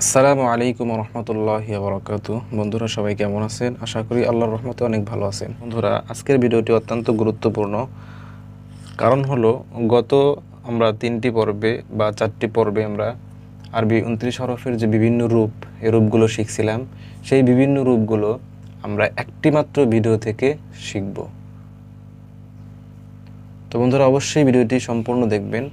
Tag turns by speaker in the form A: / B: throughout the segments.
A: আসসালামু আলাইকুম রহমতুল্লাহি বারাকাতু। বন্ধুরা সবাই কেমন আছেন? আশা করি আল্লাহর রহমতে অনেক ভালো আছেন। বন্ধুরা আজকের ভিডিওটি অত্যন্ত গুরুত্বপূর্ণ। কারণ হলো গত আমরা 3টি পর্বে বা 4টি পর্বে আমরা আরবি 29 হরফের যে বিভিন্ন রূপ, এই রূপগুলো শিখছিলাম। সেই বিভিন্ন রূপগুলো আমরা একটি মাত্র ভিডিও থেকে শিখব। তো বন্ধুরা অবশ্যই ভিডিওটি সম্পূর্ণ দেখবেন,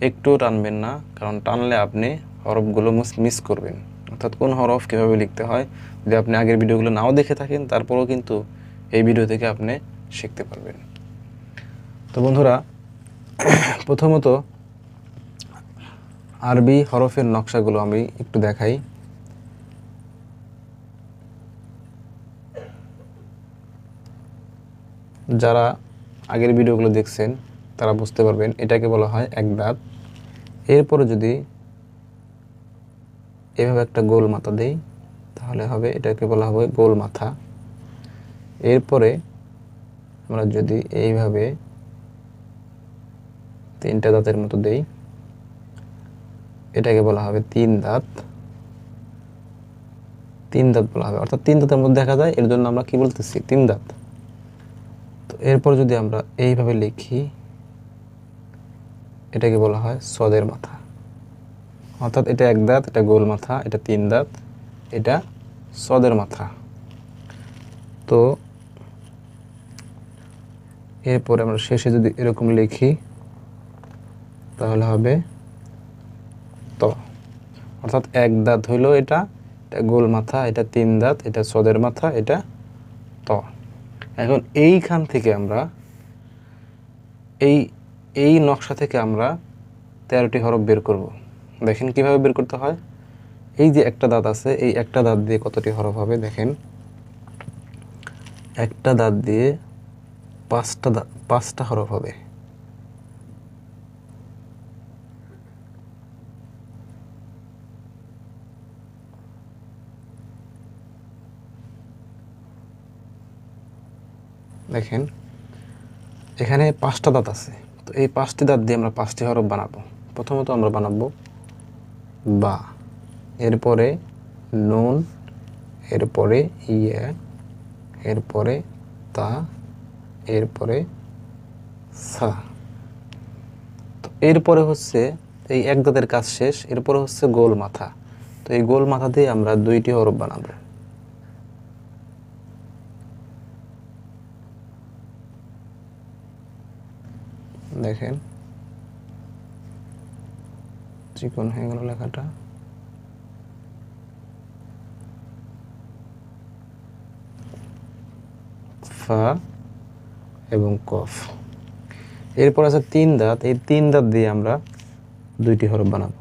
A: একটুও টানবেন না, কারণ টানলে আপনি হরফগুলো মিস করবেন। অর্থাৎ কোন হরফ কীভাবে লিখতে হয় যদি আপনি আগের ভিডিওগুলো নাও দেখে থাকেন, তারপরেও কিন্তু এই ভিডিও থেকে আপনি শিখতে পারবেন। তো বন্ধুরা প্রথমত আরবি হরফের নকশাগুলো আমি একটু দেখাই। যারা আগের ভিডিওগুলো দেখছেন তারা বুঝতে পারবেন এটাকে বলা হয় এক দাঁত। এরপরে যদি এভাবে একটা গোল মাথা দেই তাহলে হবে, এটাকে বলা হবে গোল মাথা। এরপরে আমরা যদি এইভাবে 3টা দাঁতের মতো দেই, এটাকে বলা হবে 3 দাঁত। 3 দাঁত বলা হবে, অর্থাৎ 3 দাঁতের মধ্যে দেখা যায়, এর জন্য আমরা কি বলতেছি 3 দাঁত। তো এরপর যদি আমরা এইভাবে লিখি, এটাকে বলা হয় সদের মাথা। অর্থাৎ এটা এক দাঁত, এটা গোল মাথা, এটা 3 দাঁত, এটা সদের মাথা। তো এরপরে আমরা শেষে যদি এরকম লিখি তাহলে হবে ত। অর্থাৎ এক দাঁত হইলো এটা, এটা গোল মাথা, এটা 3 দাঁত, এটা সদের মাথা, এটা ত। এখন এইখান থেকে আমরা এই নকশা থেকে আমরা 13টি হরফ বের করব। দেখেন কিভাবে বের করতে হয়। এই যে একটা দাঁত আছে, এই একটা দাঁত দিয়ে কতটি হরফ হবে দেখেন। একটা দাঁত দিয়ে 5টা হরফ হবে। দেখেন এখানে 5টা দাঁত আছে, তো এই 5টি দাঁত দিয়ে আমরা 5টি হরফ বানাবো। প্রথমত আমরা বানাবো বা, এরপরে নুন, এরপরে ইয়া, এরপরে তা, এরপরে সা। তো এরপরে হচ্ছে এই এক দাঁতের কাজ শেষ, এরপরে হচ্ছে গোল মাথা। তো এই গোল মাথা দিয়ে আমরা 2টি হরফ বানাবো। দেখেন চিকন হয়ে গেল লেখাটা। ফা এবং কফ। এরপর আছে 3 দাঁত, এই 3 দাঁত দিয়ে আমরা 2টি হরফ বানাবো।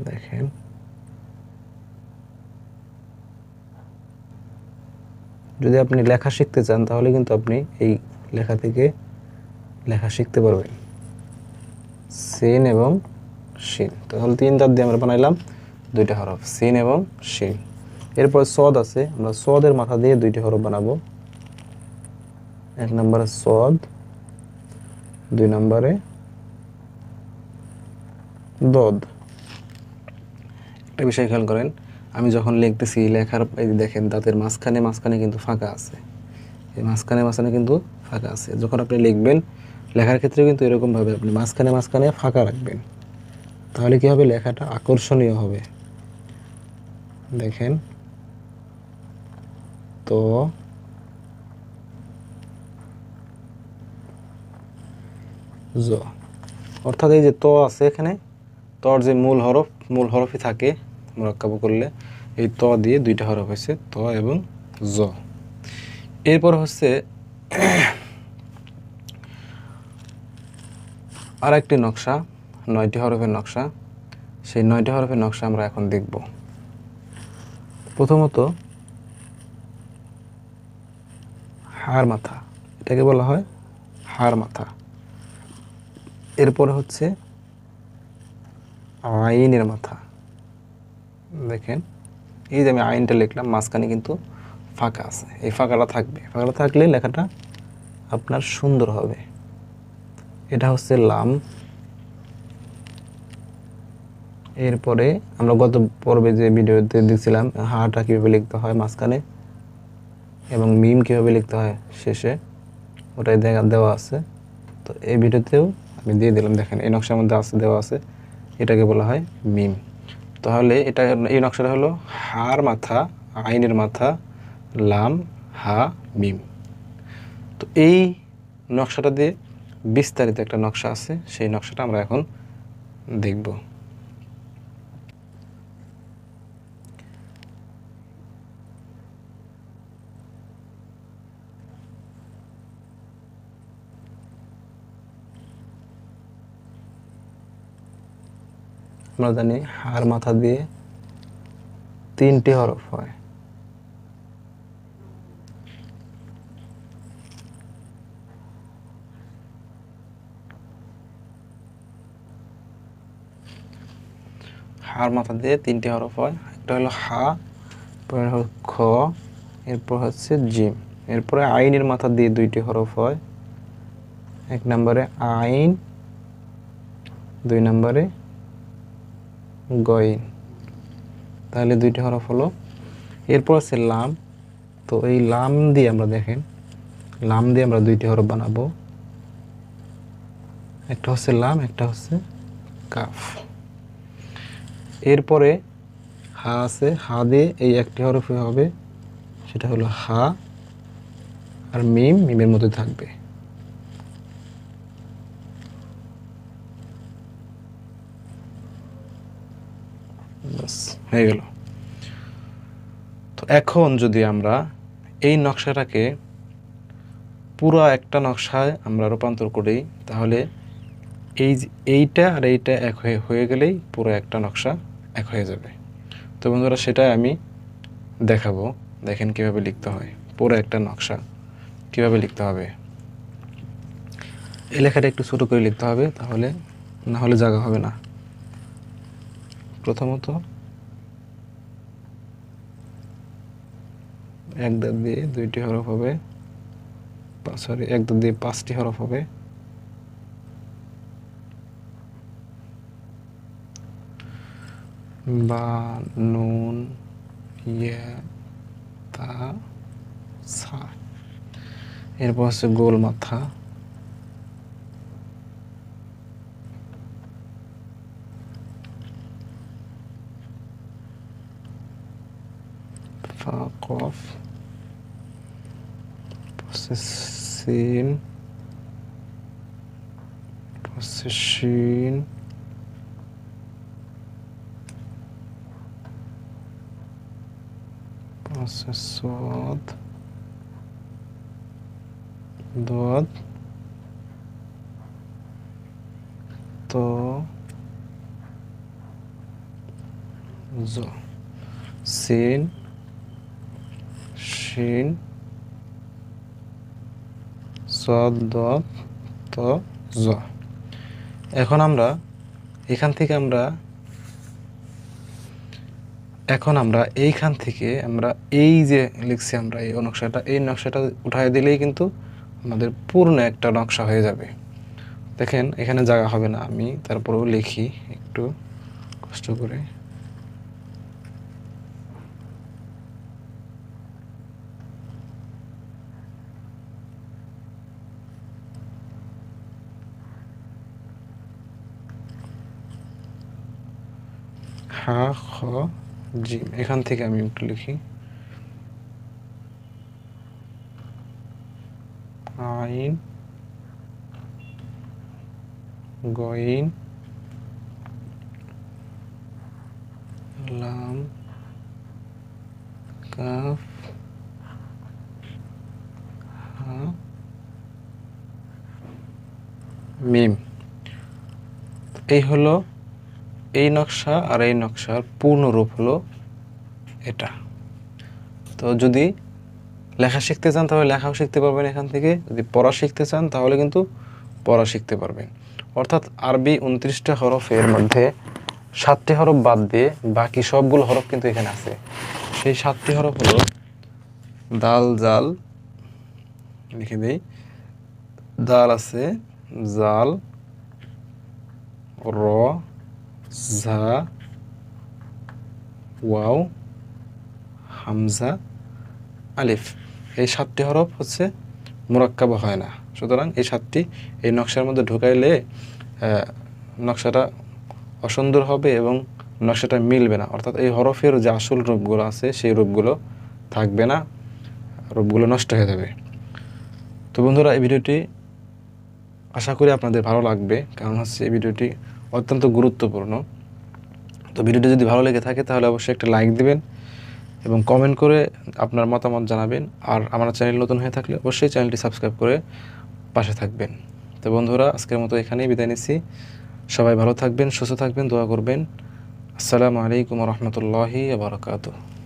A: দেখেন যদি আপনি লেখা শিখতে চান তাহলে কিন্তু আপনি এই লেখা থেকে লেখা শিখতে পারবেন। সিন এবং শিন। তাহলে 3 দাঁত দিয়ে আমরা বানাইলাম 2টা হরফ, সিন এবং শিন। এরপর সদ আছে, আমরা সদের মাথা দিয়ে 2টি হরফ বানাবো। 1 নম্বরে সদ, 2 নম্বরে দদ। একটা বিষয় খেয়াল করেন, আমি যখন লিখতেছি লেখার এই দেখেন দাঁতের মাঝখানে কিন্তু ফাঁকা আছে। এই মাঝখানে কিন্তু ফাঁকা আছে। যখন আপনি লিখবেন লেখার ক্ষেত্রে কিন্তু এরকমভাবে আপনি মাঝখানে ফাঁকা রাখবেন, তাহলে কি হবে, লেখাটা আকর্ষণীয় হবে। দেখেন তো জ, অর্থাৎ এই যে ত আছে এখানে, তর যে মূল হরফই থাকে মুরাক্কাব করলে, এই ত দিয়ে 2টা হরফ হয়েছে, ত এবং জ। এরপর হচ্ছে আর একটি নকশা, 9টি হরফের নকশা। সেই 9টি হরফের নকশা আমরা এখন দেখব। প্রথমত হার মাথা, এটাকে বলা হয় হার মাথা। এরপরে হচ্ছে আইনের মাথা। দেখেন এই যে আমি আইনটা লিখলাম, মাঝখানে কিন্তু ফাঁকা আছে, এই ফাঁকাটা থাকবে। ফাঁকাটা থাকলে লেখাটা আপনার সুন্দর হবে। এটা হচ্ছে লাম। এরপরে আমরা গত পর্বে যে ভিডিওতে দিয়েছিলাম হাটা কীভাবে লিখতে হয় মাঝখানে এবং মিম কীভাবে লিখতে হয় শেষে, ওটাই দেওয়া আছে। তো এই ভিডিওতেও আমি দিয়ে দিলাম, দেখেন এই নকশার মধ্যে আছে, দেওয়া আছে, এটাকে বলা হয় মিম। তাহলে এটা, এই নকশাটা হলো হার মাথা, আইনের মাথা, লাম, হা, মিম। তো এই নকশাটা দিয়ে বিস্তারিত একটা নকশা আছে, সেই নকশাটা আমরা এখন দেখব। আমরা জানি হার মাথা দিয়ে 3টি হরফ হয়। হার মাথা দিয়ে 3টি হরফ হয়, একটা হলো হা, পরে হলো খ, এরপর হচ্ছে জিম। এরপরে আইনের মাথা দিয়ে 2টি হরফ হয়, 1 নম্বরে আইন, 2 নম্বরে গইন। তাহলে 2টি হরফ হলো। এরপর আছে লাম। তো এই লাম দিয়ে আমরা দেখেন, লাম দিয়ে আমরা 2টি হরফ বানাবো, একটা হচ্ছে লাম, একটা হচ্ছে কাফ। এরপরে হা আছে, হা দিয়ে এই একটি হরফে হবে, সেটা হলো হা, আর মিম মিমের মধ্যে থাকবে। বাস হয়ে গেল। তো এখন যদি আমরা এই নকশাটাকে পুরো একটা নকশায় আমরা রূপান্তর করি, তাহলে এইটা আর এইটা এক হয়ে গেলেই পুরো একটা নকশা এক হয়ে যাবে। তো বন্ধুরা, সেটাই আমি দেখাবো। দেখেন কিভাবে লিখতে হয়, পুরো একটা নকশা কিভাবে লিখতে হবে। এই লেখাটা একটু ছোট করে লিখতে হবে, তাহলে না হলে জায়গা হবে না। প্রথমত এক দাঁত দিয়ে 2টি হরফ হবে, সরি, এক দাঁত দিয়ে 5টি হরফ হবে। বা, নুন, ইয়া, তা, সা। এরপর হচ্ছে গোল মাথা, ফা, কফ, সিন, শিন, সদ, দদ, তো, জ, সিন, শিন, সদ, দদ, তো, জ। এখন আমরা এইখান থেকে আমরা এই যে লিখছি আমরা এই নকশাটা উঠায় দিলেই কিন্তু আমাদের পূর্ণ একটা নকশা হয়ে যাবে। দেখেন এখানে জায়গা হবে না, আমি তারপরেও লিখি একটু কষ্ট করে। হা, খ, জিম, এখান থেকে আমি একটু লিখি। আইন, গইন, লাম, কাফ, হা, মিম। এই হলো এই নকশা, আর এই নকশার পূর্ণ রূপ হলো এটা। তো যদি লেখা শিখতে চান তাহলে লেখাও শিখতে পারবেন এখান থেকে, যদি পড়া শিখতে চান তাহলে কিন্তু পড়া শিখতে পারবেন। অর্থাৎ আরবি 29টা হরফের মধ্যে 7টি হরফ বাদ দিয়ে বাকি সবগুলো হরফ কিন্তু এখানে আছে। সেই 7টি হরফ হলো দাল, জাল, লিখে দেই, দাল আছে, জাল, র, ঝা, ওয়াও, হামজা, আলিফ। এই 7টি হরফ হচ্ছে মুরাক্কাব হয় না। সুতরাং এই 7টি এই নকশার মধ্যে ঢুকাইলে নকশাটা অসুন্দর হবে এবং নকশাটা মিলবে না। অর্থাৎ এই হরফের যে আসল রূপগুলো আছে সেই রূপগুলো থাকবে না, রূপগুলো নষ্ট হয়ে যাবে। তো বন্ধুরা, এই ভিডিওটি আশা করি আপনাদের ভালো লাগবে, কারণ হচ্ছে এই ভিডিওটি অত্যন্ত গুরুত্বপূর্ণ। তো ভিডিওটি যদি ভালো লেগে থাকে তাহলে অবশ্যই একটা লাইক দিবেন এবং কমেন্ট করে আপনার মতামত জানাবেন। আর আমার চ্যানেল নতুন হয়ে থাকলে অবশ্যই চ্যানেলটি সাবস্ক্রাইব করে পাশে থাকবেন। তো বন্ধুরা, আজকের মতো এখানেই বিদায় নিচ্ছি। সবাই ভালো থাকবেন, সুস্থ থাকবেন, দোয়া করবেন। আসসালামু আলাইকুম ওয়া রাহমাতুল্লাহি ওয়া বারাকাতুহু।